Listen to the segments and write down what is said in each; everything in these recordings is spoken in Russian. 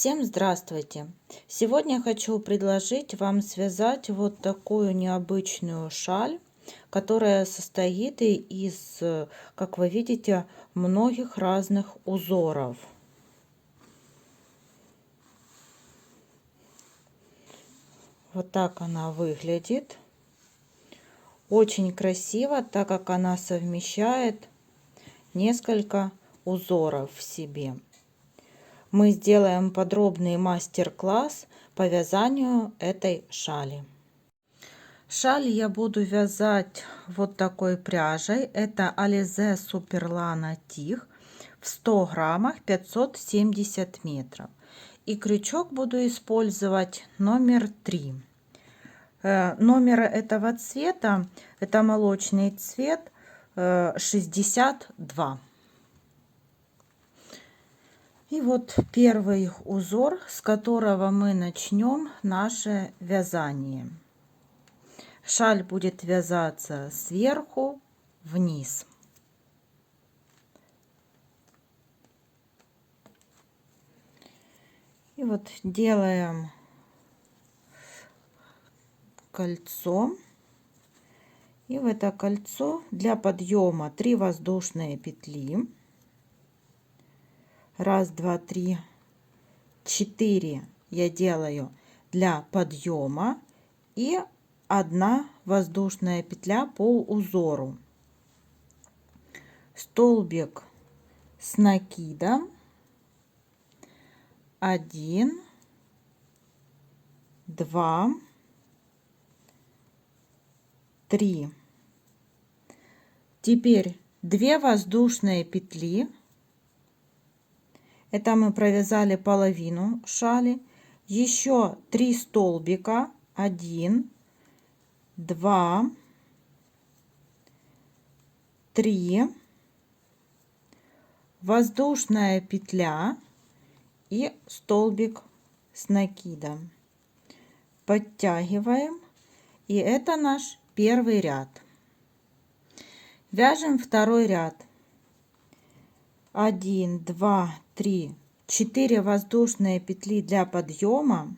Всем здравствуйте! Сегодня я хочу предложить вам связать вот такую необычную шаль, которая состоит из, как вы видите, многих разных узоров. Вот так она выглядит. Очень красиво, так как она совмещает несколько узоров в себе. Мы сделаем подробный мастер-класс по вязанию этой шали. Шаль я буду вязать вот такой пряжей. Это Alize Superlana Тиг в 100 граммах 570 метров. И крючок буду использовать номер 3. Номер этого цвета, это молочный цвет, 62. И вот первый узор, с которого мы начнем наше вязание. Шаль будет вязаться сверху вниз. И вот делаем кольцо. И в это кольцо для подъема 3 воздушные петли. 1, 2, 3, 4 я делаю для подъема и 1 воздушная петля по узору. Столбик с накидом. 1, 2, 3. Теперь 2 воздушные петли. Это мы провязали половину шали. Еще 3 столбика. 1, 2, 3. Воздушная петля и столбик с накидом. Подтягиваем. И это наш первый ряд. Вяжем второй ряд. 1, 2, 3, 4 воздушные петли для подъема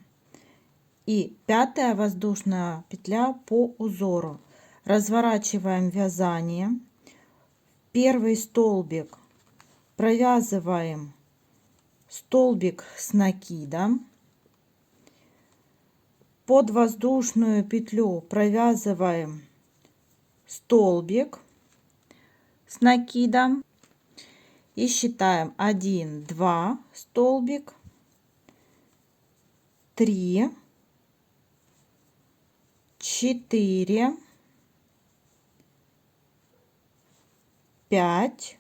и 5 воздушная петля по узору. Разворачиваем вязание. Первый столбик провязываем столбик с накидом. Под воздушную петлю провязываем столбик с накидом. И считаем 1, 2 столбик, 3, 4, 5.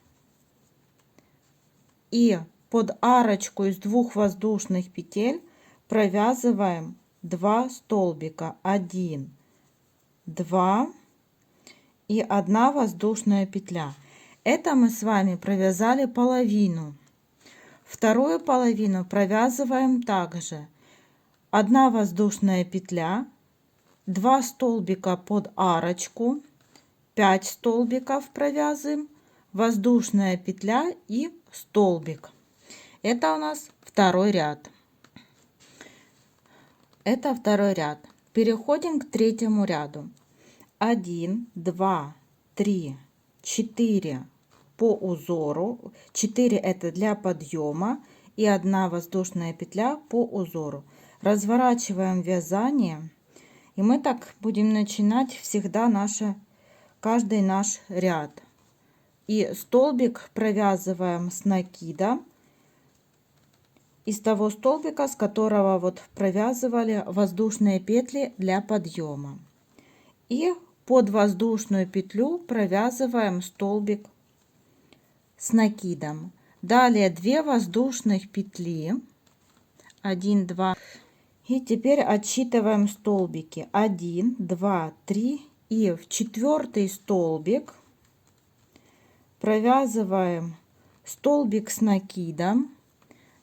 И под арочку из 2 воздушных петель провязываем 2 столбика. 1, 2 и 1 воздушная петля. Это мы с вами провязали половину. Вторую половину провязываем также. 1 воздушная петля, 2 столбика под арочку, 5 столбиков провязываем, воздушная петля и столбик. Это у нас второй ряд. Это второй ряд. Переходим к третьему ряду. 1, 2, 3, 4 по узору. 4 это для подъема и 1 воздушная петля по узору. Разворачиваем вязание, и мы так будем начинать всегда каждый наш ряд. И столбик провязываем с накида из того столбика, с которого вот провязывали воздушные петли для подъема. И под воздушную петлю провязываем столбик с накидом. Далее 2 воздушных петли. 1, 2. И теперь отсчитываем столбики. 1, 2, 3. И в 4 столбик провязываем столбик с накидом,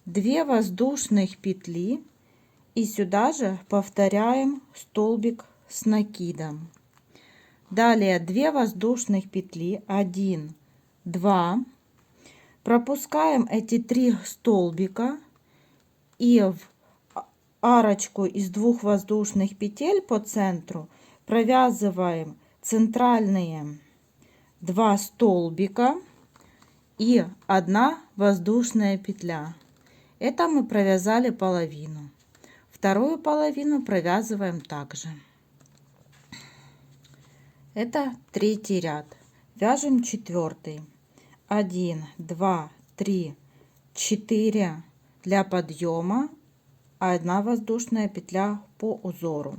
2 воздушных петли. И сюда же повторяем столбик с накидом. Далее 2 воздушных петли, 1, 2. Пропускаем эти 3 столбика И в арочку из 2 воздушных петель по центру провязываем центральные 2 столбика и 1 воздушная петля. Это мы провязали половину. Вторую половину провязываем также. Это 3-й ряд. Вяжем 4. 1, 2, 3, 4 для подъема, 1 воздушная петля по узору.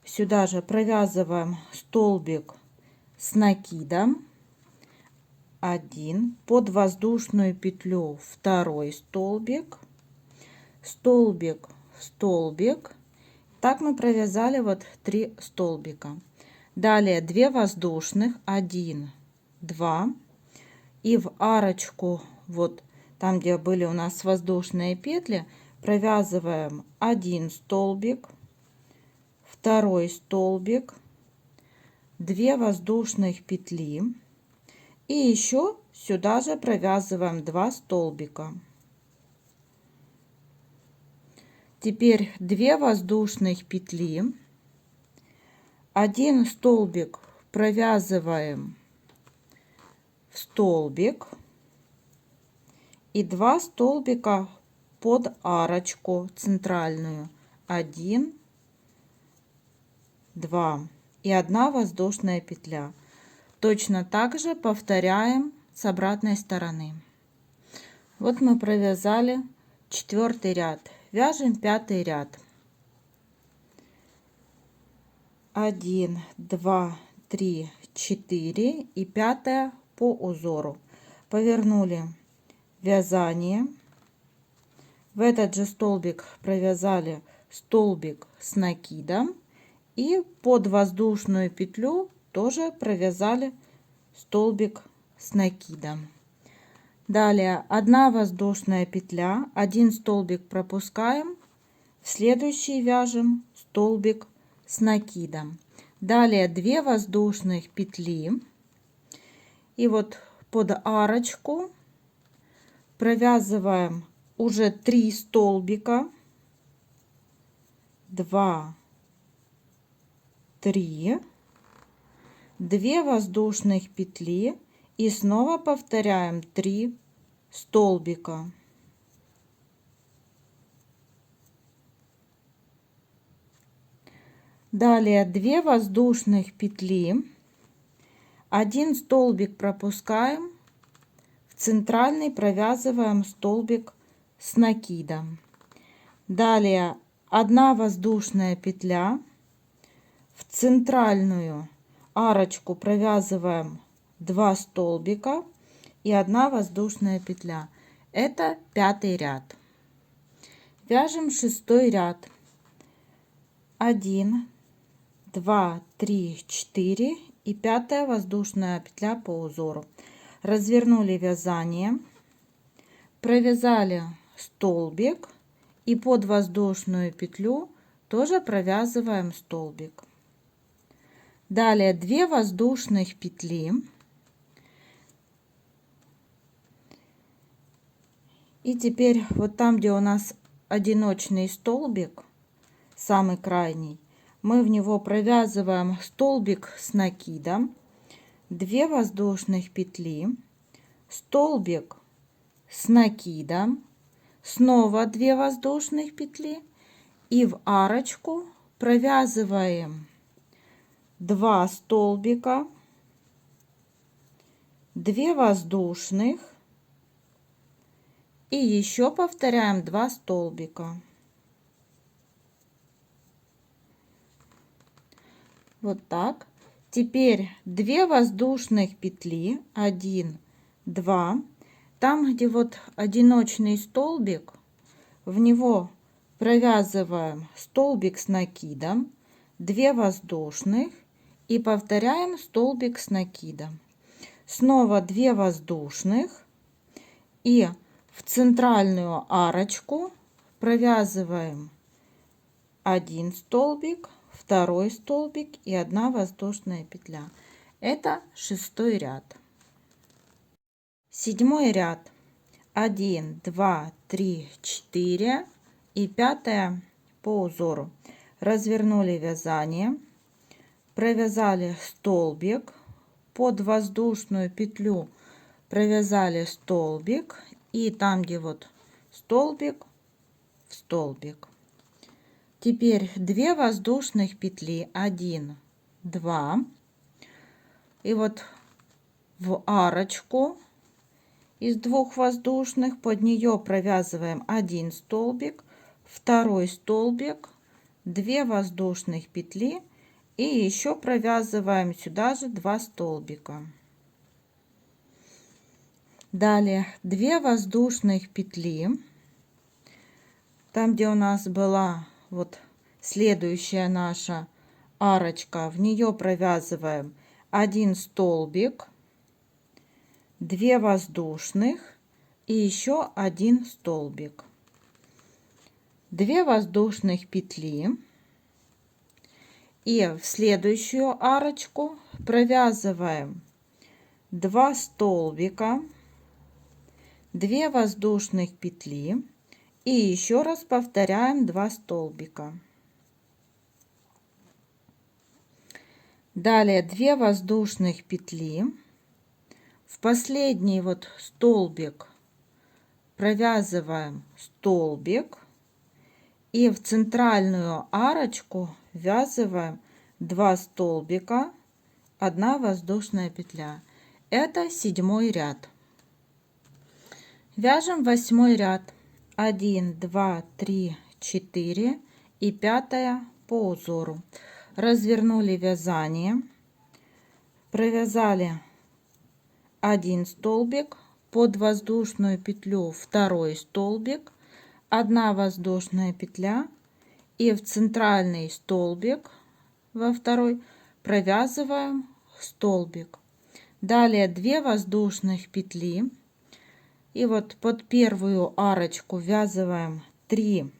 Сюда же провязываем столбик с накидом, 1, под воздушную петлю 2 столбик, столбик, столбик. Так мы провязали вот 3 столбика. Далее 2 воздушных, 1, 2, и в арочку, вот там, где были у нас воздушные петли, провязываем 1 столбик, 2 столбик, 2 воздушных петли, и еще сюда же провязываем 2 столбика. Теперь 2 воздушных петли, 1 столбик провязываем в столбик и 2 столбика под арочку центральную, 1, 2 и 1 воздушная петля. Точно так же повторяем с обратной стороны. Вот мы провязали 4-й ряд. Вяжем 5-й ряд. 1, 2, 3, 4 и 5 по узору. Повернули вязание. В этот же столбик провязали столбик с накидом и под воздушную петлю тоже провязали столбик с накидом. Далее 1 воздушная петля, 1 столбик пропускаем, в следующий вяжем столбик с накидом. Далее 2 воздушных петли, и вот под арочку провязываем уже 3 столбика, 2, 3, 2 воздушных петли и снова повторяем 3 столбика. Далее 2 воздушных петли, 1 столбик пропускаем, в центральный провязываем столбик с накидом. Далее 1 воздушная петля, в центральную арочку провязываем 2 столбика и 1 воздушная петля. Это 5-й ряд. Вяжем 6-й ряд. 1, 2, 3, 4 и 5 воздушная петля по узору. Развернули вязание, провязали столбик и под воздушную петлю тоже провязываем столбик. Далее 2 воздушных петли и теперь вот там, где у нас одиночный столбик, самый крайний, мы в него провязываем столбик с накидом, 2 воздушных петли, столбик с накидом, снова 2 воздушных петли и в арочку провязываем 2 столбика, 2 воздушных и еще повторяем 2 столбика. Вот так. Теперь 2 воздушных петли, 1, 2. Там, где вот одиночный столбик, в него провязываем столбик с накидом, 2 воздушных и повторяем столбик с накидом. Снова 2 воздушных и в центральную арочку провязываем 1 столбик, 2 столбик и 1 воздушная петля. Это 6-й ряд. 7-й ряд. 1, 2, 3, 4 и 5 по узору. Развернули вязание, провязали столбик, под воздушную петлю провязали столбик, и там, где вот столбик, в столбик. Теперь 2 воздушных петли, 1, 2, и вот в арочку из 2 воздушных под нее провязываем 1 столбик, 2 столбик, 2 воздушных петли и еще провязываем сюда же 2 столбика. Далее 2 воздушных петли, там где у нас была вот следующая наша арочка, в нее провязываем 1 столбик, 2 воздушных и еще 1 столбик. 2 воздушных петли, и в следующую арочку провязываем 2 столбика, 2 воздушных петли и еще раз повторяем 2 столбика. Далее 2 воздушных петли, в последний вот столбик провязываем столбик, и в центральную арочку ввязываем 2 столбика, 1 воздушная петля. Это 7 ряд. Вяжем 8 ряд. 1, 2, 3, 4 и 5 по узору. Развернули вязание, провязали 1 столбик, под воздушную петлю 2 столбик, 1 воздушная петля, и в центральный столбик во второй провязываем столбик. Далее 2 воздушных петли, и вот под первую арочку ввязываем 3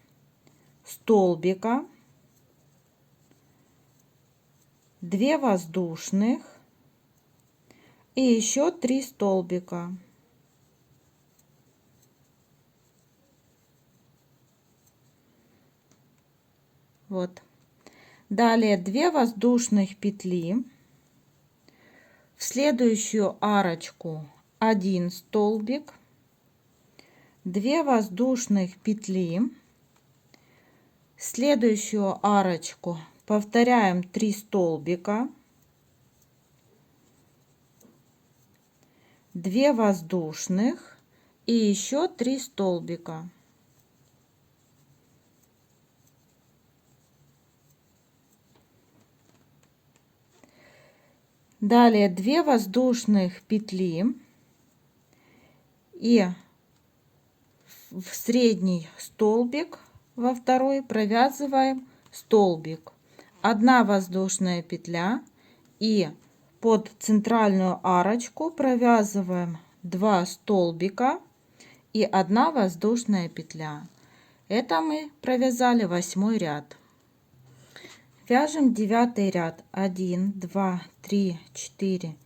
столбика, 2 воздушных и еще 3 столбика. Вот. Далее 2 воздушных петли, в следующую арочку 1 столбик, 2 воздушных петли, следующую арочку повторяем 3 столбика, 2 воздушных и еще 3 столбика. Далее 2 воздушных петли, и в средний столбик во второй провязываем столбик, 1 воздушная петля, и под центральную арочку провязываем 2 столбика и 1 воздушная петля. Это мы провязали 8 ряд. Вяжем 9 ряд. 1, 2, 3, 4,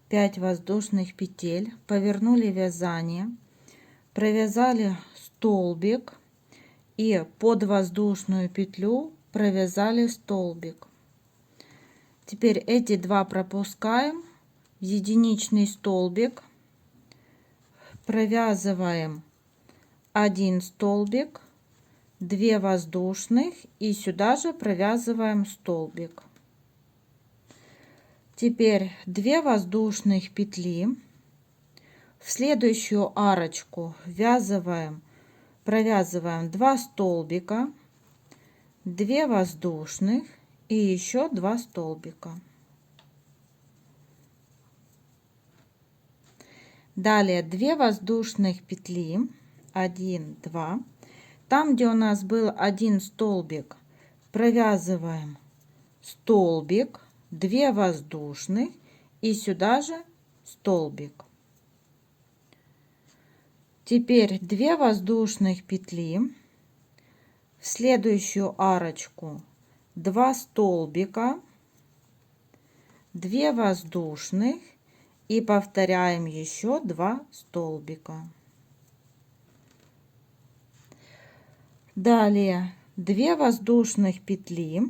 5 воздушных петель, повернули вязание, провязали столбик и под воздушную петлю провязали столбик. Теперь эти 2 пропускаем в единичный столбик, провязываем 1 столбик, 2 воздушных и сюда же провязываем столбик. Теперь 2 воздушных петли, в следующую арочку провязываем 2 столбика, 2 воздушных и еще 2 столбика. Далее 2 воздушных петли, 1, 2, там где у нас был 1 столбик, провязываем столбик, 2 воздушных и сюда же столбик. Теперь 2 воздушных петли, в следующую арочку 2 столбика, 2 воздушных и повторяем еще 2 столбика. Далее 2 воздушных петли.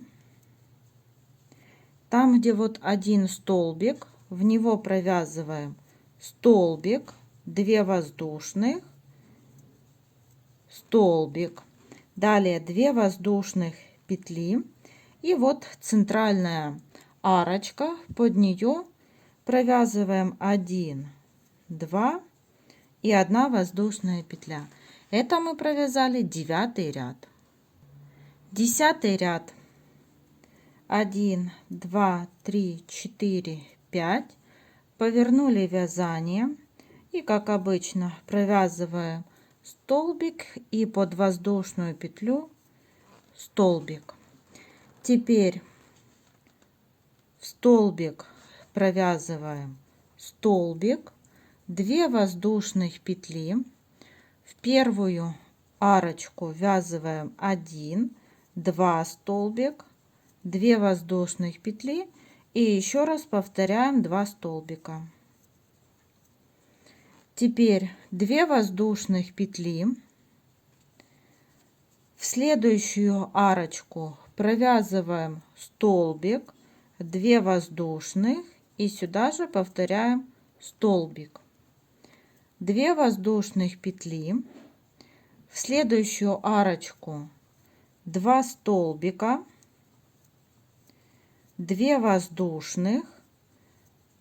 Там, где вот один столбик, в него провязываем столбик, 2 воздушных, столбик. Далее 2 воздушных петли. И вот центральная арочка, под нее провязываем 1, 2 и 1 воздушная петля. Это мы провязали 9 ряд. 10 ряд. 1, 2, 3, 4, 5. Повернули вязание и, как обычно, провязываем столбик и под воздушную петлю столбик. Теперь в столбик провязываем столбик, 2 воздушных петли. В первую арочку ввязываем 1, 2 столбик, 2 воздушных петли и еще раз повторяем 2 столбика. Теперь 2 воздушных петли. В следующую арочку провязываем столбик, 2 воздушных и сюда же повторяем столбик. 2 воздушных петли. В следующую арочку 2 столбика, 2 воздушных,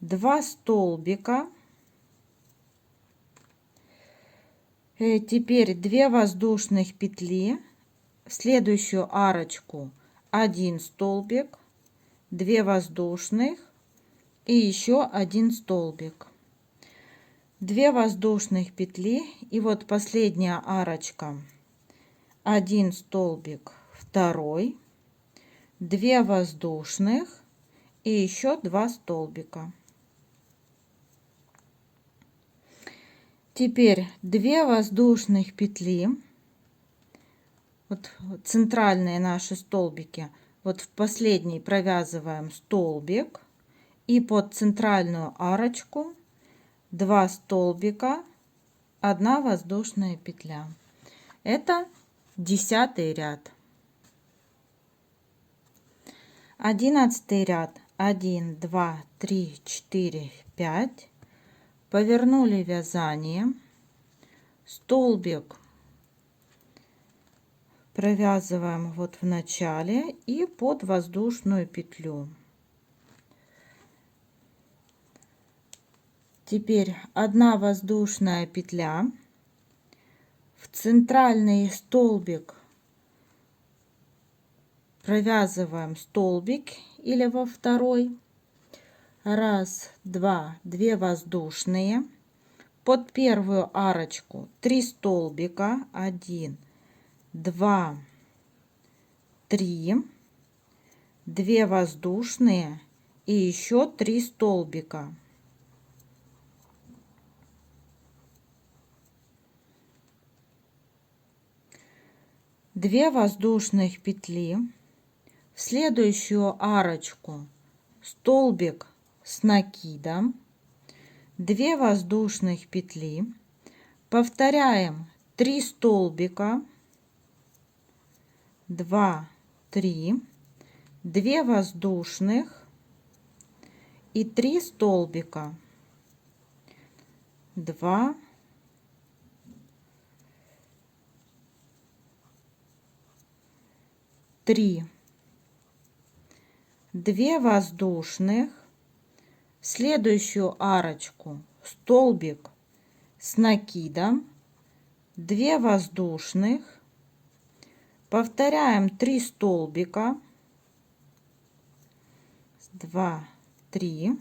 2 столбика. Теперь 2 воздушных петли. В следующую арочку 1 столбик, 2 воздушных и еще 1 столбик. 2 воздушных петли и вот последняя арочка, 1 столбик, 2, 2 воздушных и еще 2 столбика. Теперь 2 воздушных петли, вот центральные наши столбики, вот в последний провязываем столбик и под центральную арочку 2 столбика, 1 воздушная петля. Это 10 ряд. 11 ряд. 1, 2, 3, 4, 5. Повернули вязание, столбик провязываем вот в начале и под воздушную петлю. Теперь 1 воздушная петля. В центральный столбик провязываем столбик или во второй. 1, 2, 2 воздушные. Под первую арочку 3 столбика, 1, 2, 3, 2 воздушные и еще 3 столбика. Две воздушных петли. В следующую арочку столбик с накидом, 2 воздушных петли. Повторяем 3 столбика, 2, 3, 2 воздушных и 3 столбика, 2, 3, 2 воздушных. В следующую арочку столбик с накидом, 2 воздушных. Повторяем 3 столбика, 2, 3,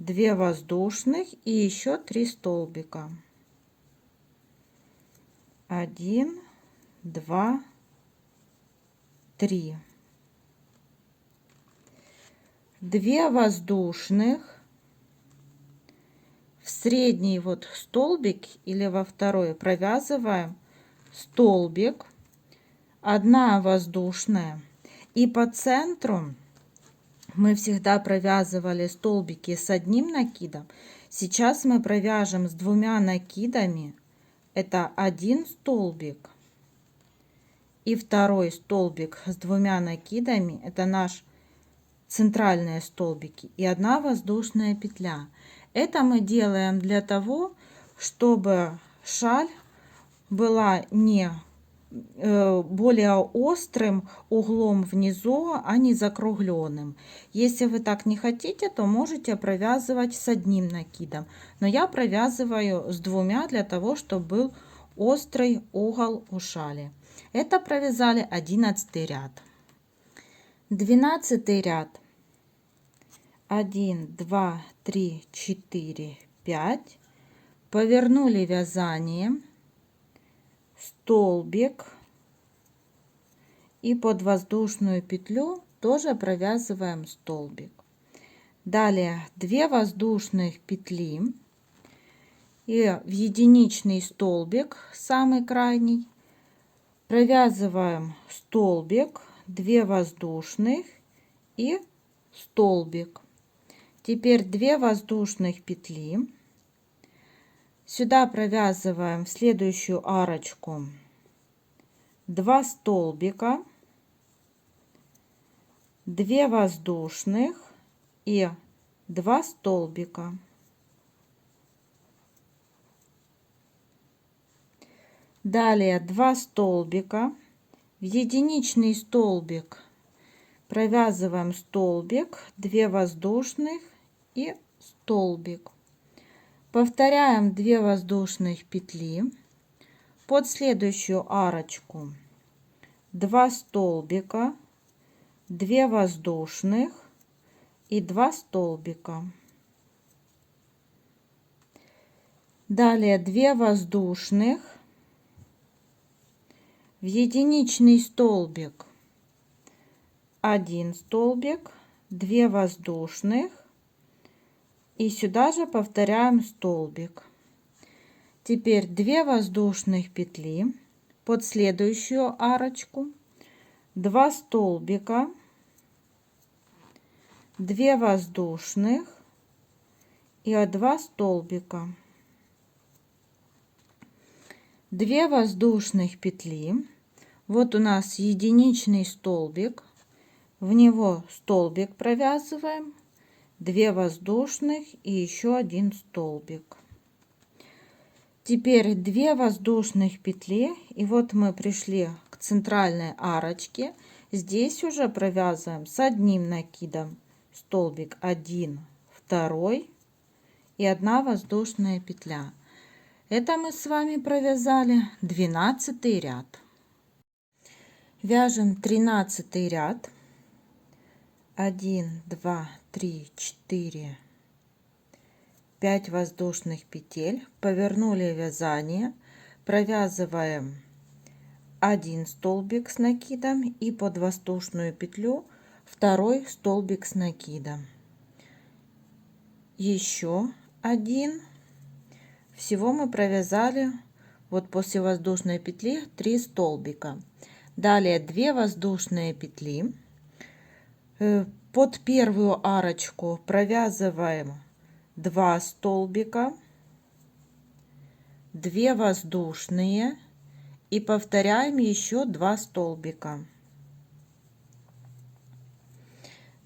2 воздушных и еще 3 столбика, 1, 2, 3. 2 воздушных. В средний вот столбик или во второй провязываем столбик, 1 воздушная, и по центру мы всегда провязывали столбики с одним накидом. Сейчас мы провяжем с 2 накидами. Это 1 столбик и второй столбик с 2 накидами, это наш центральные столбики, и 1 воздушная петля. Это мы делаем для того, чтобы шаль была не более острым углом внизу, а не закругленным. Если вы так не хотите, то можете провязывать с 1 накидом, но я провязываю с 2 для того, чтобы был острый угол у шали. Это провязали 11 ряд. 12 ряд. 1, 2, 3, 4, 5. Повернули вязание, столбик, и под воздушную петлю тоже провязываем столбик. Далее 2 воздушных петли и в единичный столбик, самый крайний, провязываем столбик, 2 воздушных и столбик. Теперь 2 воздушных петли. Сюда провязываем в следующую арочку 2 столбика, 2 воздушных и 2 столбика. Далее 2 столбика, в единичный столбик провязываем столбик, 2 воздушных и столбик. Повторяем 2 воздушных петли, под следующую арочку 2 столбика, 2 воздушных и 2 столбика. Далее 2 воздушных, в единичный столбик 1 столбик, 2 воздушных и сюда же повторяем столбик. Теперь 2 воздушных петли, под следующую арочку 2 столбика, 2 воздушных и 2 столбика. 2 воздушных петли. Вот у нас единичный столбик, в него столбик провязываем, 2 воздушных и еще 1 столбик. Теперь 2 воздушных петли, и вот мы пришли к центральной арочке. Здесь уже провязываем с 1 накидом столбик 1, 2 и 1 воздушная петля. Это мы с вами провязали 12 ряд. Вяжем 13 ряд. 1, 2, 3, 4, 5 воздушных петель. Повернули вязание, провязываем 1 столбик с накидом и под воздушную петлю 2 столбик с накидом. Еще 1. Всего мы провязали вот после воздушной петли 3 столбика. Далее 2 воздушные петли, под первую арочку провязываем 2 столбика, 2 воздушные и повторяем еще 2 столбика.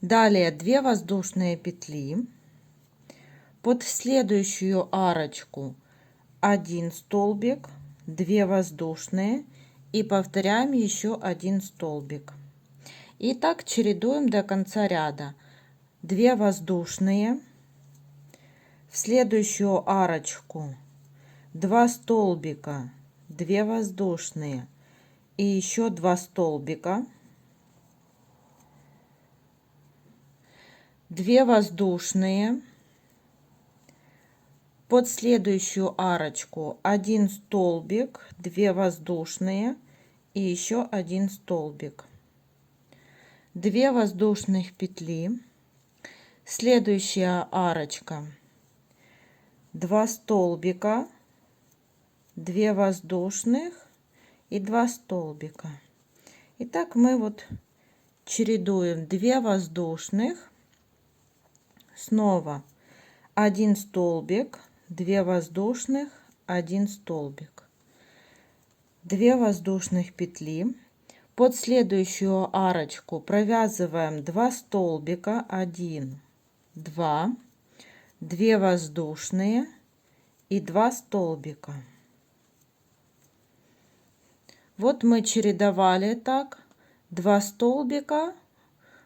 Далее 2 воздушные петли, под следующую арочку 1 столбик, 2 воздушные и повторяем еще 1 столбик. И так чередуем до конца ряда. 2 воздушные, в следующую арочку 2 столбика, 2 воздушные и еще 2 столбика, 2 воздушные, под следующую арочку 1 столбик, 2 воздушные и еще 1 столбик, 2 воздушных петли, следующая арочка 2 столбика, 2 воздушных и 2 столбика. Итак, мы вот чередуем 2 воздушных, снова 1 столбик, 2 воздушных, 1 столбик, 2 воздушных петли, Под следующую арочку провязываем 2 столбика, 1, 2, 2 воздушные и 2 столбика. Вот мы чередовали так: 2 столбика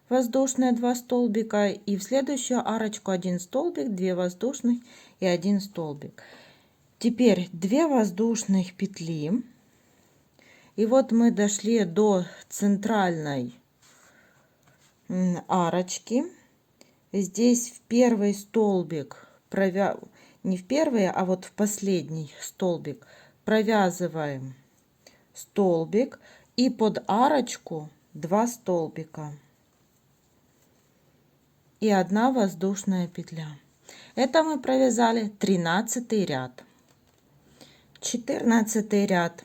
воздушные, 2 столбика, и в следующую арочку 1 столбик, 2 воздушных и 1 столбик. Теперь 2 воздушных петли, и вот мы дошли до центральной арочки. Здесь в первый столбик не в первый, а вот в последний столбик провязываем столбик, и под арочку 2 столбика и 1 воздушная петля. Это мы провязали 13 ряд. 14 ряд: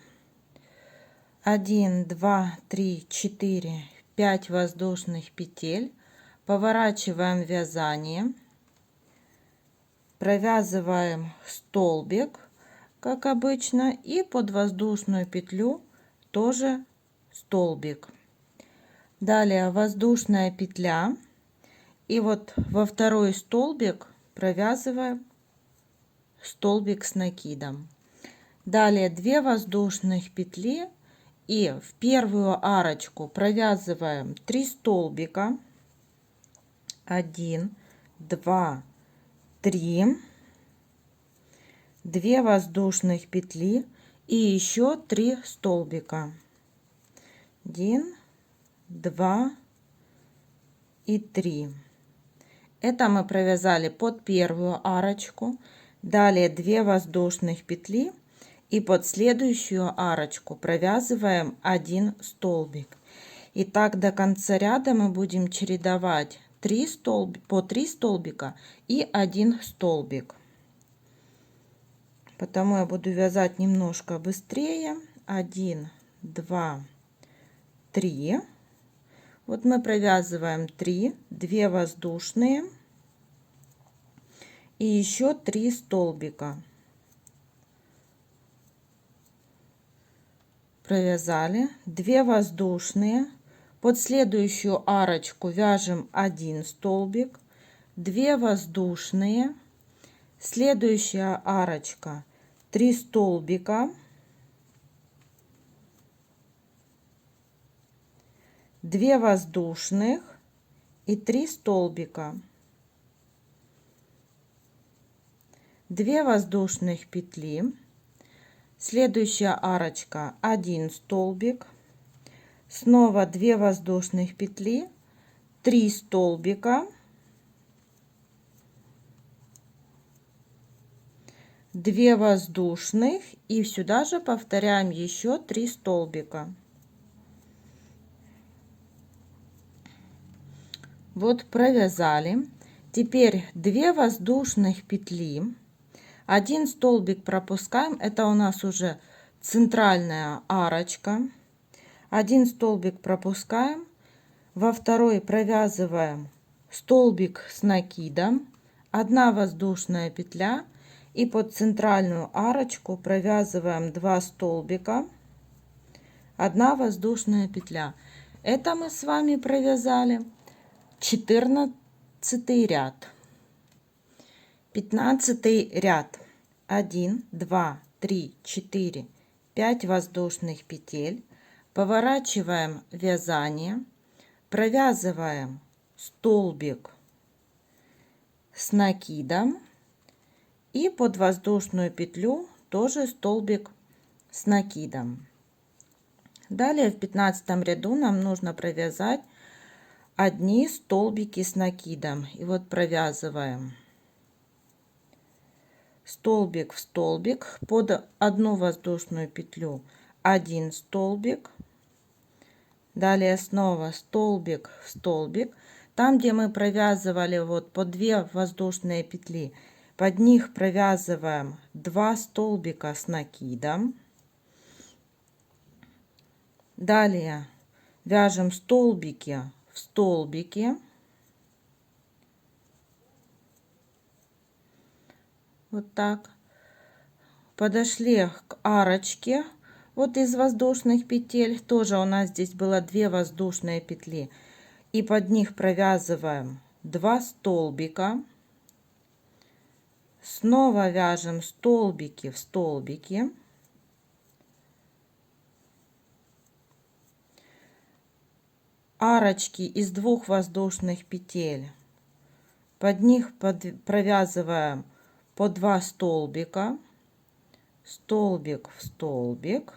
1, 2, 3, 4, 5 воздушных петель, поворачиваем вязание, провязываем столбик, как обычно, и под воздушную петлю тоже столбик. Далее воздушная петля, и вот во второй столбик провязываем столбик с накидом. Далее 2 воздушных петли, и в первую арочку провязываем 3 столбика, 1, 2, 3, 2 воздушных петли и еще 3 столбика, 1, 2 и 3. Это мы провязали под первую арочку. Далее 2 воздушных петли, и под следующую арочку провязываем 1 столбик. И так до конца ряда мы будем чередовать по 3 столбика и 1 столбик. Потому я буду вязать немножко быстрее. 1, 2, 3. Вот мы провязываем 3, 2 воздушные и еще 3 столбика. Провязали 2 воздушные, под следующую арочку вяжем 1 столбик, 2 воздушные, следующая арочка 3 столбика, 2 воздушных и 3 столбика, 2 воздушных петли, следующая арочка 1 столбик, снова 2 воздушных петли, 3 столбика, 2 воздушных, и сюда же повторяем еще 3 столбика. Вот провязали. Теперь 2 воздушных петли, 1 столбик пропускаем, это у нас уже центральная арочка. 1 столбик пропускаем, во второй провязываем столбик с накидом, 1 воздушная петля, и под центральную арочку провязываем 2 столбика, 1 воздушная петля. Это мы с вами провязали 14 ряд. 15 ряд: 1, 2, 3, 4, 5 воздушных петель, поворачиваем вязание, провязываем столбик с накидом, и под воздушную петлю тоже столбик с накидом. Далее в 15 ряду нам нужно провязать одни столбики с накидом, и вот провязываем столбик в столбик, под 1 воздушную петлю 1 столбик, далее снова столбик в столбик, там где мы провязывали вот по 2 воздушные петли, под них провязываем 2 столбика с накидом, далее вяжем столбики в столбике, вот так, подошли к арочке, вот из воздушных петель. Тоже у нас здесь было 2 воздушные петли. И под них провязываем 2 столбика. Снова вяжем столбики в столбики. Арочки из 2 воздушных петель. Под них провязываем по 2 столбика. Столбик в столбик.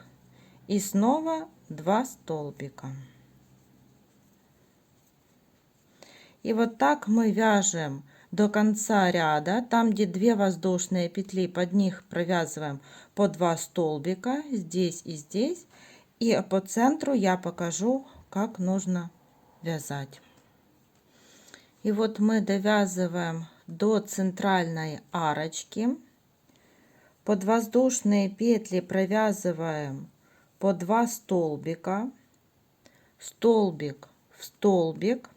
И снова 2 столбика. И вот так мы вяжем до конца ряда. Там, где 2 воздушные петли, под них провязываем по 2 столбика здесь и здесь. И по центру я покажу, как нужно вязать. И вот мы довязываем до центральной арочки. Под воздушные петли провязываем по 2 столбика. Столбик в столбик.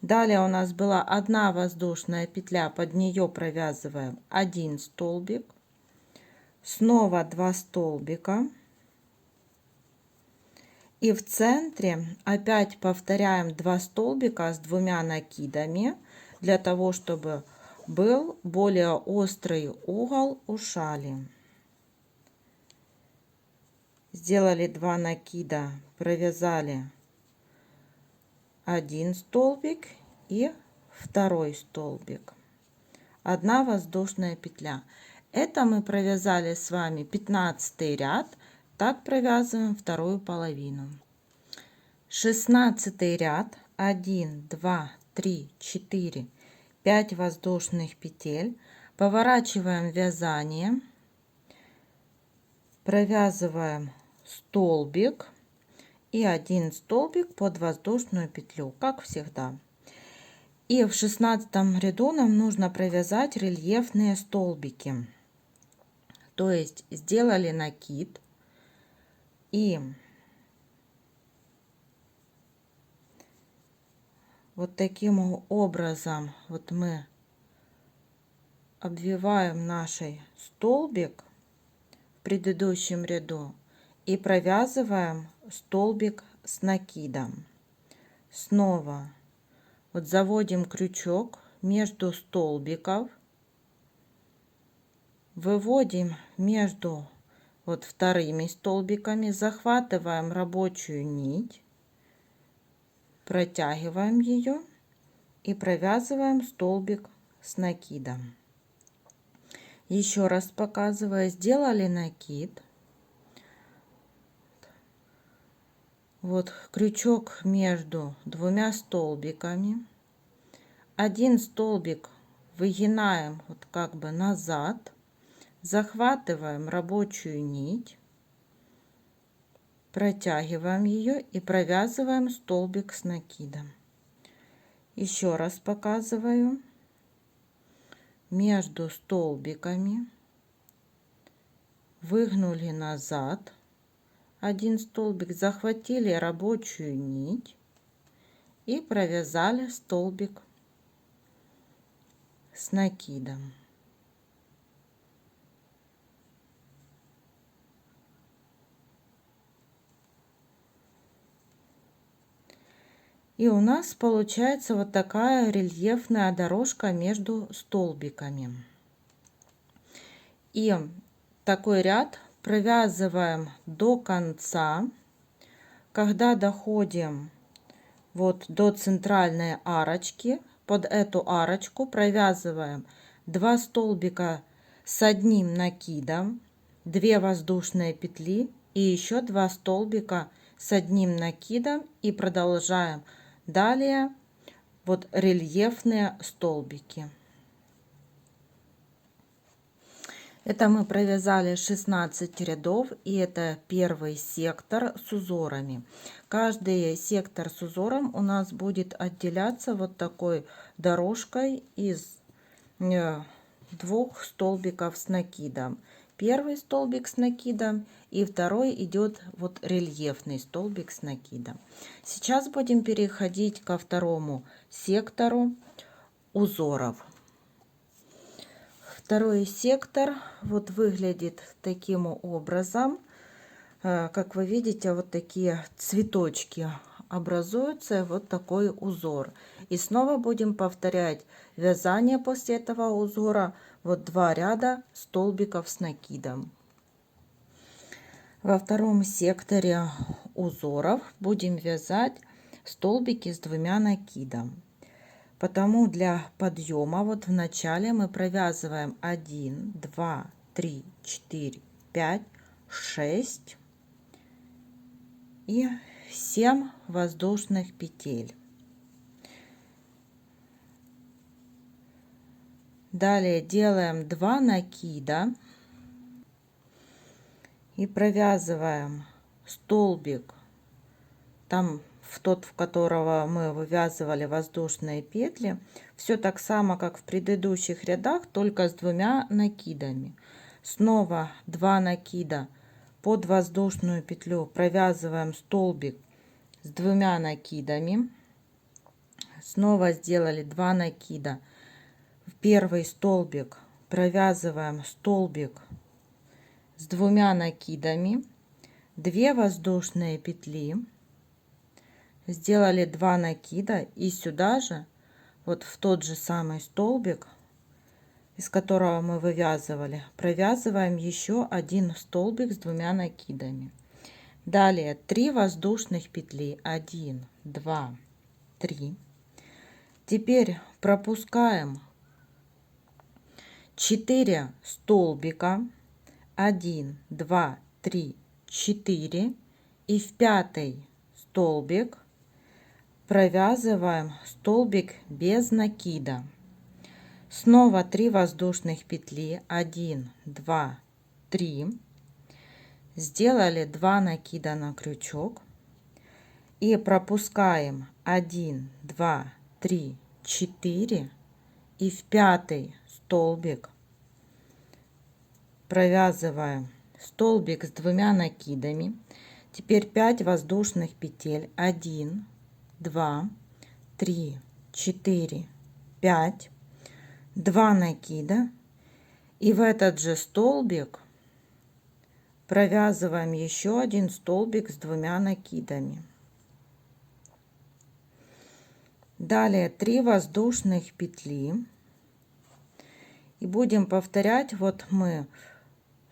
Далее у нас была 1 воздушная петля, под нее провязываем 1 столбик. Снова 2 столбика. И в центре опять повторяем 2 столбика с 2 накидами, для того, чтобы был более острый угол у шали. Сделали 2 накида, провязали 1 столбик и 2 столбик. 1 воздушная петля. Это мы провязали с вами 15 ряд. Так провязываем вторую половину. 16 ряд. 1, 2, 3, 4, 5 воздушных петель. Поворачиваем вязание. Провязываем столбик и 1 столбик под воздушную петлю, как всегда. И в 16 ряду нам нужно провязать рельефные столбики. То есть сделали накид. И вот таким образом вот мы обвиваем наш столбик в предыдущем ряду и провязываем столбик с накидом. Снова вот заводим крючок между столбиков, выводим между вот вторыми столбиками, захватываем рабочую нить, протягиваем ее и провязываем столбик с накидом. Еще раз показываю, сделали накид, вот крючок между 2 столбиками, 1 столбик выгинаем вот как бы назад, захватываем рабочую нить, протягиваем ее и провязываем столбик с накидом. Еще раз показываю. Между столбиками выгнули назад 1 столбик, захватили рабочую нить и провязали столбик с накидом. И у нас получается вот такая рельефная дорожка между столбиками. И такой ряд провязываем до конца. Когда доходим вот до центральной арочки, под эту арочку провязываем 2 столбика с 1 накидом, 2 воздушные петли и еще 2 столбика с 1 накидом и продолжаем. Далее вот рельефные столбики. Это мы провязали 16 рядов, и это первый сектор с узорами. Каждый сектор с узором у нас будет отделяться вот такой дорожкой из 2 столбиков с накидом. Первый столбик с накидом и второй идет вот рельефный столбик с накидом. Сейчас будем переходить ко второму сектору узоров. Второй сектор вот выглядит таким образом. как вы видите, вот такие цветочки образуются, вот такой узор. И снова будем повторять вязание после этого узора. Вот 2 ряда столбиков с накидом. Во втором секторе узоров будем вязать столбики с 2 накидом. Потому для подъема вот в начале мы провязываем 1, 2, 3, 4, 5, 6 и 7 воздушных петель. Далее делаем 2 накида и провязываем столбик там в тот, в которого мы вывязывали воздушные петли. Все так само, как в предыдущих рядах, только с 2 накидами. Снова 2 накида под воздушную петлю, провязываем столбик с 2 накидами. Снова сделали 2 накида в первый столбик, провязываем столбик с 2 накидами, 2 воздушные петли, сделали 2 накида и сюда же, вот в тот же самый столбик, из которого мы вывязывали, провязываем еще 1 столбик с 2 накидами. Далее 3 воздушных петли, 1, 2, 3. Теперь пропускаем 4 столбика, 1, 2, 3, 4, и в 5 столбик провязываем столбик без накида. Снова 3 воздушных петли, 1, 2, 3. Сделали 2 накида на крючок и пропускаем 1, 2, 3, 4, и в 5 столбик провязываем столбик с 2 накидами. Теперь 5 воздушных петель, 1, 2, 3, 4, 5, 2 накида, и в этот же столбик провязываем еще 1 столбик с 2 накидами. Далее 3 воздушных петли и будем повторять. Вот мы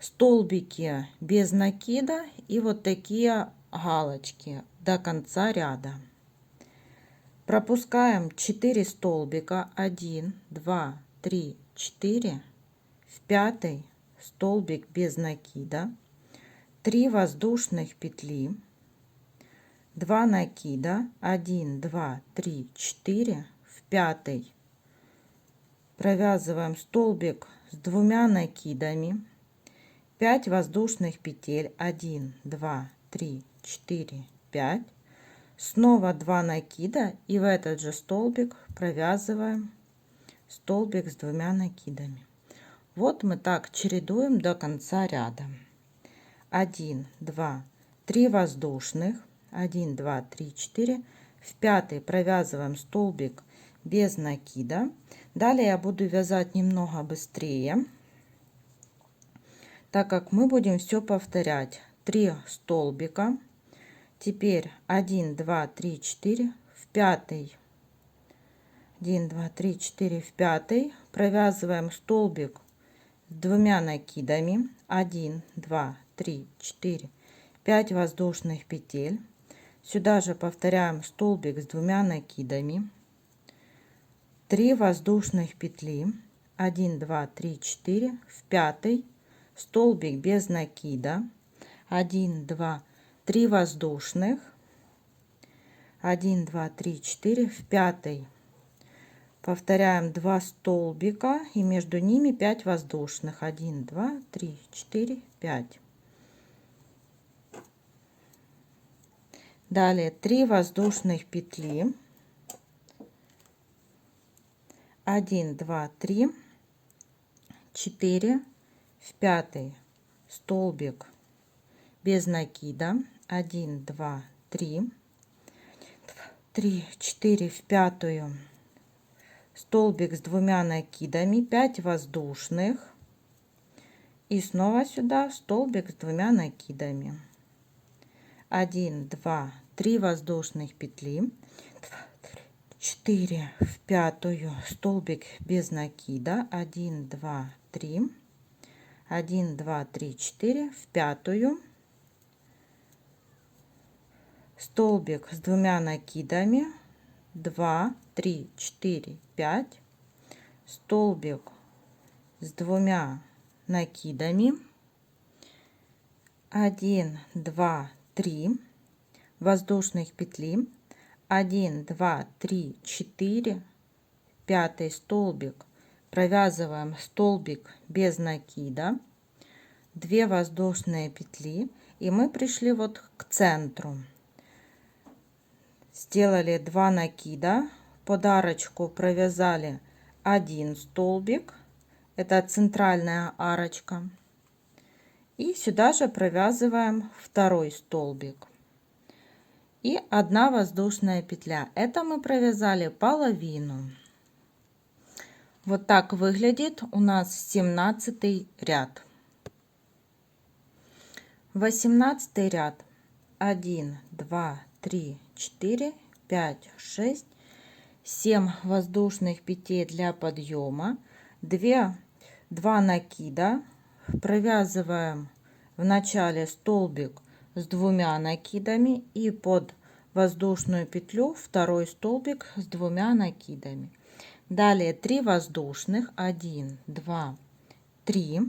столбики без накида и вот такие галочки до конца ряда. Пропускаем 4 столбика, 1, 2, 3, 4, в 5 столбик без накида, 3 воздушных петли, 2 накида, 1, 2, 3, 4, в 5 провязываем столбик с 2 накидами, 5 воздушных петель, 1, 2, 3, 4, 5, снова 2 накида, и в этот же столбик провязываем столбик с 2 накидами. Вот мы так чередуем до конца ряда. 1, 2, 3 воздушных, 1, 2, 3, 4, в 5 провязываем столбик без накида. Далее я буду вязать немного быстрее, так как мы будем все повторять. 3 столбика, теперь 1, 2, 3, 4, в 5, 1, 2, 3, 4, в 5 провязываем столбик с 2 накидами, 1, 2, 3, 4, 5 воздушных петель. Сюда же повторяем столбик с 2 накидами, 3 воздушных петли, 1, 2, 3, 4, в 5 столбик без накида, 1, 2, 3 воздушных, 1, 2, 3, 4, в 5 повторяем 2 столбика и между ними 5 воздушных, 1, 2, 3, 4, 5. Далее 3 воздушных петли, 1, 2, 3, 4, в 5 столбик без накида, 1, 2, 3, 3, 4, в 5 столбик с 2 накидами, 5 воздушных, и снова сюда столбик с 2 накидами. 1, 2, 3 воздушных петли, 4 в пятую, столбик без накида, 1, 2, 3, 1, 2, 3, 4 в пятую, столбик с двумя накидами, 2, 3, 4, 5, столбик с двумя накидами, 1, 2, 3 воздушных петли, 1, 2, 3, 4, пятый столбик, провязываем столбик без накида, 2 воздушные петли, и мы пришли вот к центру. Сделали 2 накида, под арочку провязали 1 столбик, это центральная арочка, и сюда же провязываем второй столбик и 1 воздушная петля. Это мы провязали половину. Вот так выглядит у нас 17 ряд. 18 ряд. 1, 2, 3, 4, 5, 6, 7 воздушных петель для подъема, 2 накида, провязываем в начале столбик с 2 накидами и под воздушную петлю второй столбик с 2 накидами. Далее 3 воздушных, 1, 2, 3.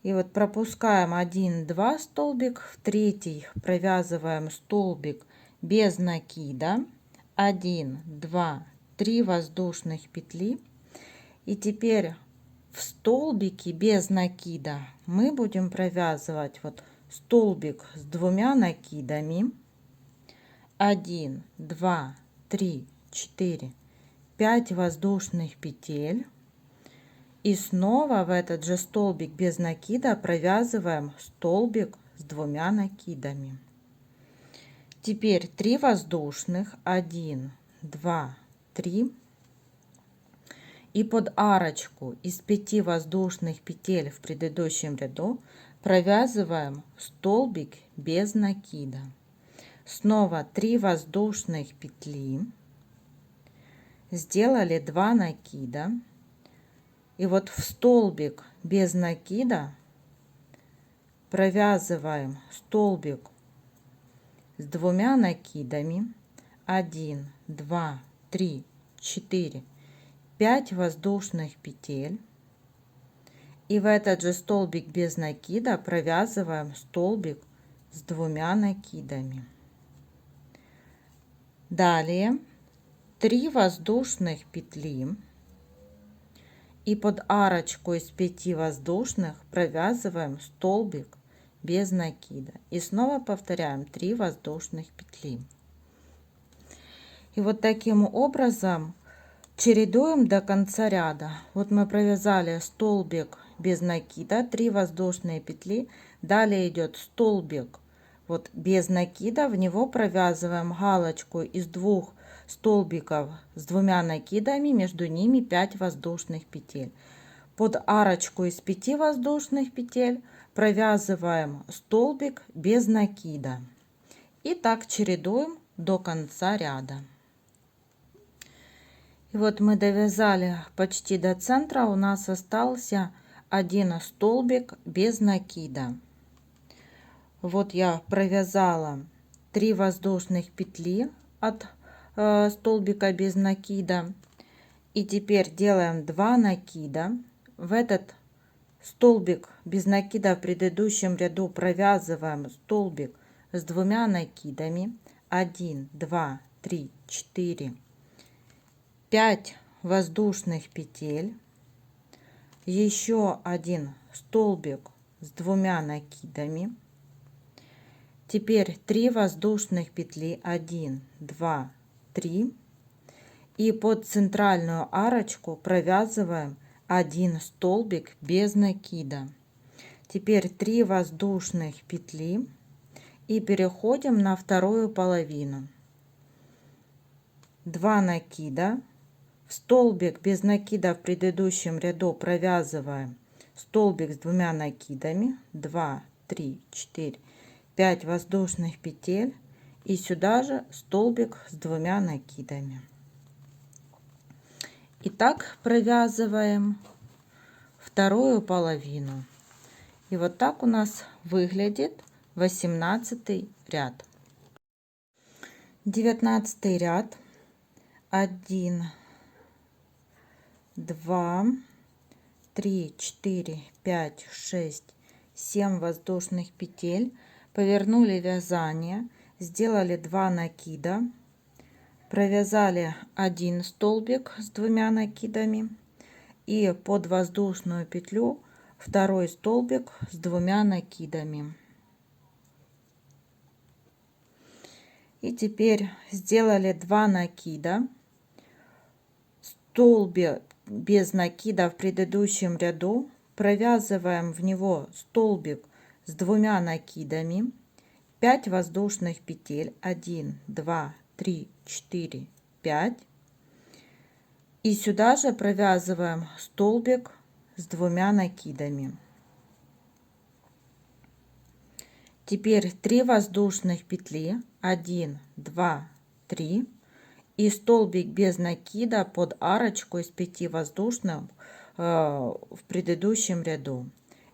И вот пропускаем 1, 2 столбик, в третий провязываем столбик без накида, 1, 2, 3 воздушных петли. И теперь в столбике без накида мы будем провязывать вот столбик с 2 накидами, 1, 2, 3, 4, 5 воздушных петель. И снова в этот же столбик без накида провязываем столбик с 2 накидами. Теперь 3 воздушных, 1, 2, 3. И под арочку из 5 воздушных петель в предыдущем ряду провязываем столбик без накида. Снова 3 воздушных петли. Сделали 2 накида. И вот в столбик без накида провязываем столбик с 2 накидами, 1, 2, 3, 4, 5 воздушных петель. И в этот же столбик без накида провязываем столбик с 2 накидами. Далее 3 воздушных петли. И под арочку из 5 воздушных провязываем столбик без накида. И снова повторяем 3 воздушных петли. И вот таким образом чередуем до конца ряда. Вот мы провязали столбик без накида, 3 воздушные петли. Далее идет столбик вот без накида, в него провязываем галочку из 2 столбиков с 2 накидами, между ними 5 воздушных петель. Под арочку из 5 воздушных петель провязываем столбик без накида. И так чередуем до конца ряда. И вот мы довязали почти до центра, у нас остался 1 столбик без накида. Вот я провязала 3 воздушных петли от столбика без накида. И теперь делаем 2 накида. В этот столбик без накида в предыдущем ряду провязываем столбик с 2 накидами. 1, 2, 3, 4, 5 воздушных петель. Еще 1 столбик с 2 накидами. Теперь 3 воздушных петли, 1, 2, 3. И под центральную арочку провязываем 1 столбик без накида. Теперь 3 воздушных петли и переходим на вторую половину. 2 накида. В столбик без накида в предыдущем ряду провязываем столбик с 2 накидами. 2, 3, 4, 5 воздушных петель и сюда же столбик с 2 накидами. И так провязываем вторую половину. И вот так у нас выглядит 18 ряд. 19 ряд. 1, 2, 3, 4, 5, 6, 7 воздушных петель. Повернули вязание, сделали 2 накида, провязали 1 столбик с 2 накидами и под воздушную петлю второй столбик с 2 накидами. И теперь сделали 2 накида, столбик без накида в предыдущем ряду, провязываем в него столбик с 2 накидами, 5 воздушных петель, 1, 2, 3, 4, 5. И сюда же провязываем столбик с 2 накидами. Теперь 3 воздушных петли, 1, 2, 3 и столбик без накида под арочку из 5 воздушных в предыдущем ряду.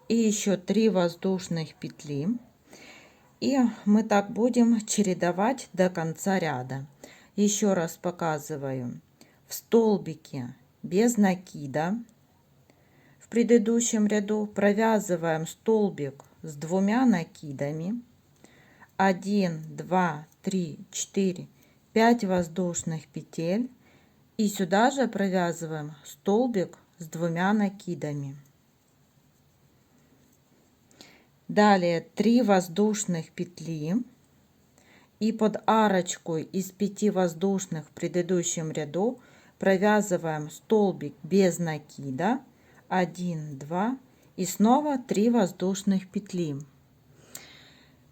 И еще 3 воздушных петли. И мы так будем чередовать до конца ряда. Еще раз показываю. В столбике без накида в предыдущем ряду провязываем столбик с 2 накидами, 1, 2, 3, 4, 5 воздушных петель и сюда же провязываем столбик с 2 накидами. Далее 3 воздушных петли и под арочку из 5 воздушных в предыдущем ряду провязываем столбик без накида, 1, 2 и снова 3 воздушных петли.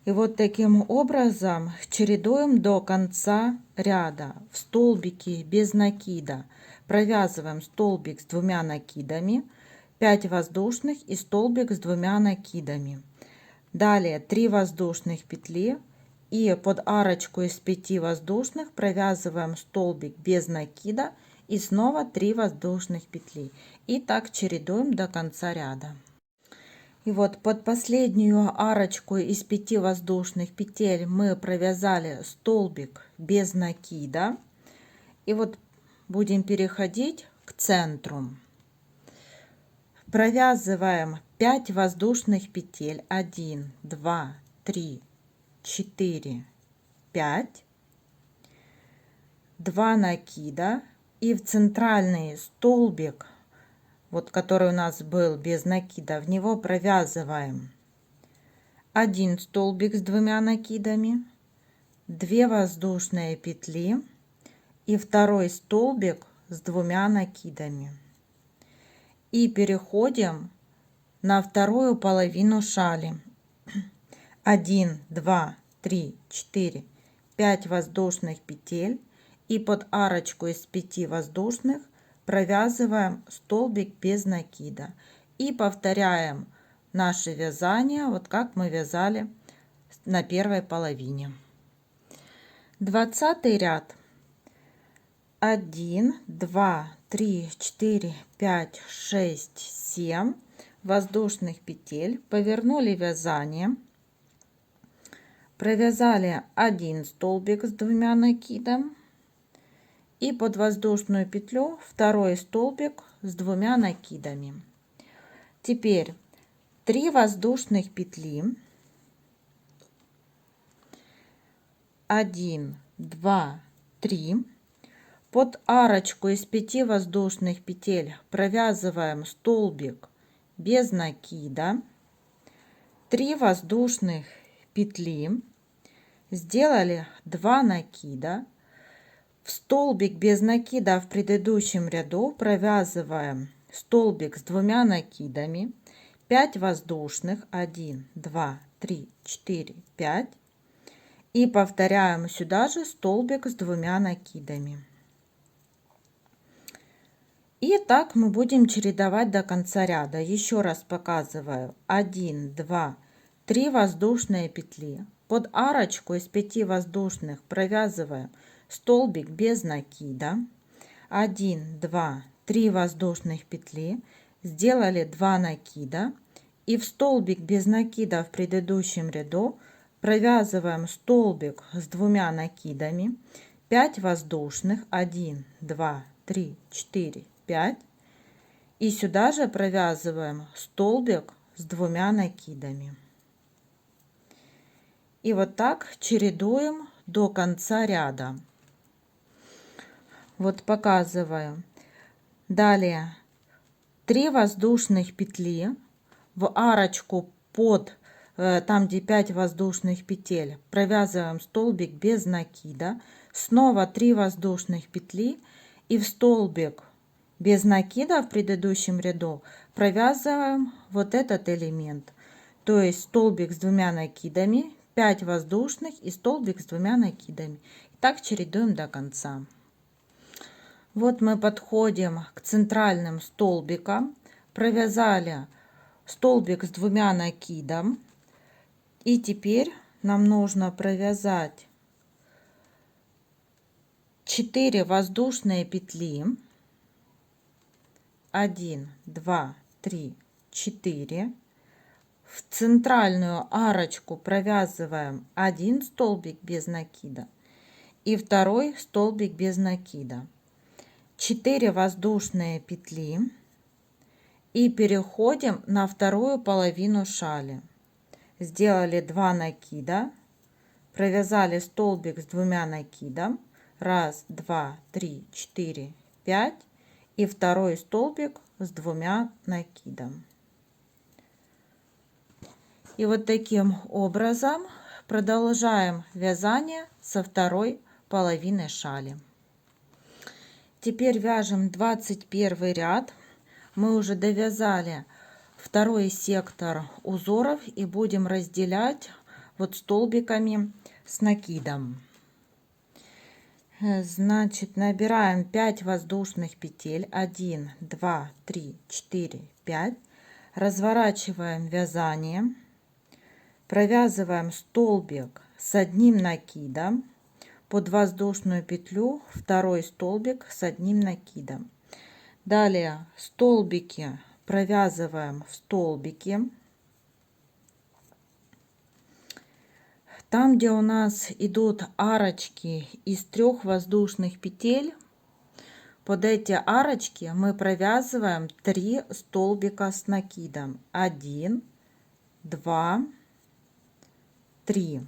И вот таким образом чередуем до конца ряда. В столбике без накида провязываем столбик с 2 накидами, 5 воздушных и столбик с 2 накидами. Далее 3 воздушных петли и под арочку из 5 воздушных провязываем столбик без накида и снова 3 воздушных петли. И так чередуем до конца ряда. И вот под последнюю арочку из 5 воздушных петель мы провязали столбик без накида. И вот будем переходить к центру. Провязываем 5 воздушных петель, 1, 2, 3, 4, 5, 2 накида и в центральный столбик, вот который у нас был без накида, в него провязываем 1 столбик с 2 накидами, 2 воздушные петли и второй столбик с 2 накидами. И переходим на вторую половину шали. 1, 2, 3, 4, 5 воздушных петель и под арочку из 5 воздушных провязываем столбик без накида и повторяем наше вязание, вот как мы вязали на первой половине. 20 ряд. 1, 2, 3, 4, 5, 6, 7 воздушных петель, повернули вязание, провязали 1 столбик с 2 накидом и под воздушную петлю второй столбик с 2 накидами. Теперь 3 воздушных петли, 1, 2, 3. Под арочку из 5 воздушных петель провязываем столбик без накида, 3 воздушных петли, сделали 2 накида, в столбик без накида в предыдущем ряду провязываем столбик с 2 накидами, 5 воздушных, 1, 2, 3, 4, 5 и повторяем сюда же столбик с 2 накидами. И так мы будем чередовать до конца ряда. Еще раз показываю. 1, 2, 3 воздушные петли, под арочку из 5 воздушных провязываем столбик без накида, 1, 2, 3 воздушных петли, сделали 2 накида, и в столбик без накида в предыдущем ряду провязываем столбик с 2 накидами, 5 воздушных, 1, 2, 3, 4, 5, и сюда же провязываем столбик с 2 накидами. И вот так чередуем до конца ряда. Вот показываю. Далее 3 воздушных петли в арочку под там, где 5 воздушных петель, провязываем столбик без накида, снова 3 воздушных петли, и в столбик без накида в предыдущем ряду провязываем вот этот элемент, то есть столбик с 2 накидами, 5 воздушных и столбик с 2 накидами. И так чередуем до конца. Вот мы подходим к центральным столбикам, провязали столбик с 2 накидом, и теперь нам нужно провязать 4 воздушные петли, 1, 2, 3, 4. В центральную арочку провязываем 1 столбик без накида и 2 столбик без накида, 4 воздушные петли, и переходим на вторую половину шали. Сделали 2 накида, провязали столбик с 2 накидом, 1, 2, 3, 4, 5, и 2 столбик с 2 накидом. И вот таким образом продолжаем вязание со второй половины шали. Теперь вяжем 21 ряд. Мы уже довязали второй сектор узоров и будем разделять вот столбиками с накидом. Значит, набираем 5 воздушных петель, 1, 2, 3, 4, 5, разворачиваем вязание, провязываем столбик с 1 накидом, под воздушную петлю 2 столбик с 1 накидом. Далее столбики провязываем в столбики. Там, где у нас идут арочки из 3 воздушных петель, под эти арочки мы провязываем 3 столбика с накидом. 1, 2, 3.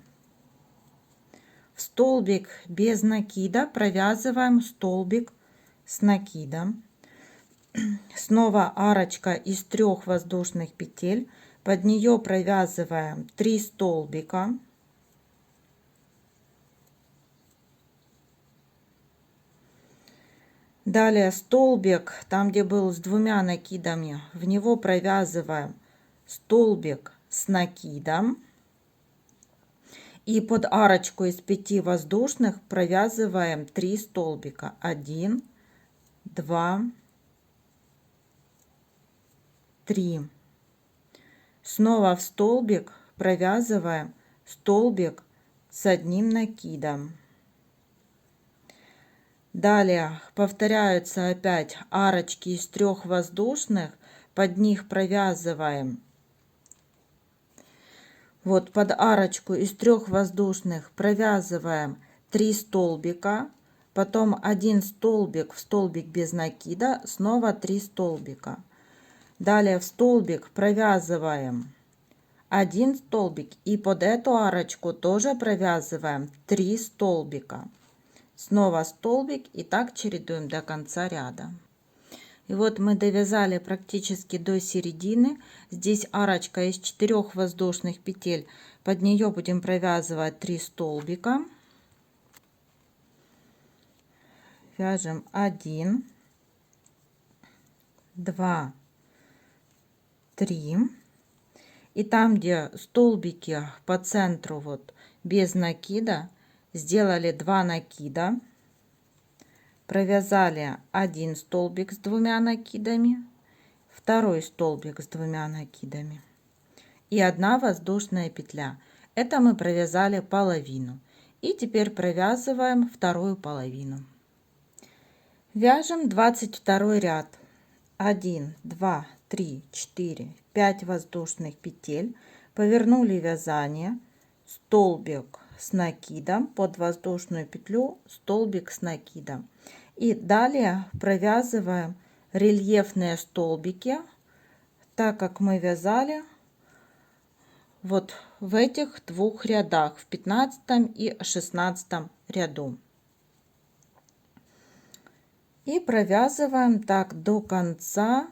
В столбик без накида провязываем столбик с накидом. Снова арочка из 3 воздушных петель, под нее провязываем 3 столбика. Далее столбик, там где был с 2 накидами, в него провязываем столбик с накидом. И под арочку из 5 воздушных провязываем 3 столбика. 1, 2, 3. Снова в столбик провязываем столбик с 1 накидом. Далее повторяются опять арочки из 3 воздушных, под них провязываем вот под арочку из 3 воздушных провязываем 3 столбика, потом 1 столбик в столбик без накида, снова 3 столбика. Далее в столбик провязываем 1 столбик, и под эту арочку тоже провязываем 3 столбика. Снова столбик, и так чередуем до конца ряда. И вот мы довязали практически до середины. Здесь арочка из 4 воздушных петель, под нее будем провязывать 3 столбика. Вяжем 1, 2, 3. И там, где столбики по центру вот без накида, сделали 2 накида, провязали 1 столбик с 2 накидами, 2 столбик с 2 накидами и 1 воздушная петля. Это мы провязали половину. И теперь провязываем вторую половину. Вяжем 22 ряд. 1, 2, 3, 4, 5 воздушных петель. Повернули вязание. Столбик с накидом под воздушную петлю, столбик с накидом. И далее провязываем рельефные столбики, так как мы вязали вот в этих двух рядах, в 15 и 16 ряду. И провязываем так до конца.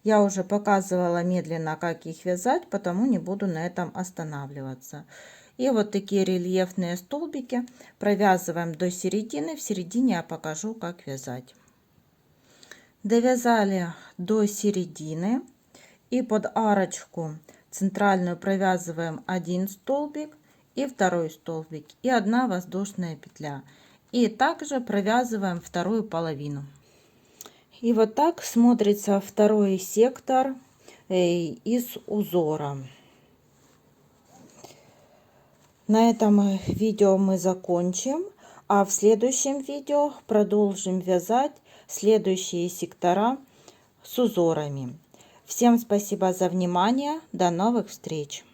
Я уже показывала медленно, как их вязать, потому не буду на этом останавливаться. И вот такие рельефные столбики провязываем до середины. В середине я покажу, как вязать. Довязали до середины. И под арочку центральную провязываем один столбик и второй столбик и 1 воздушная петля. И также провязываем вторую половину. И вот так смотрится второй сектор из узора. На этом видео мы закончим, а в следующем видео продолжим вязать следующие сектора с узорами. Всем спасибо за внимание, до новых встреч!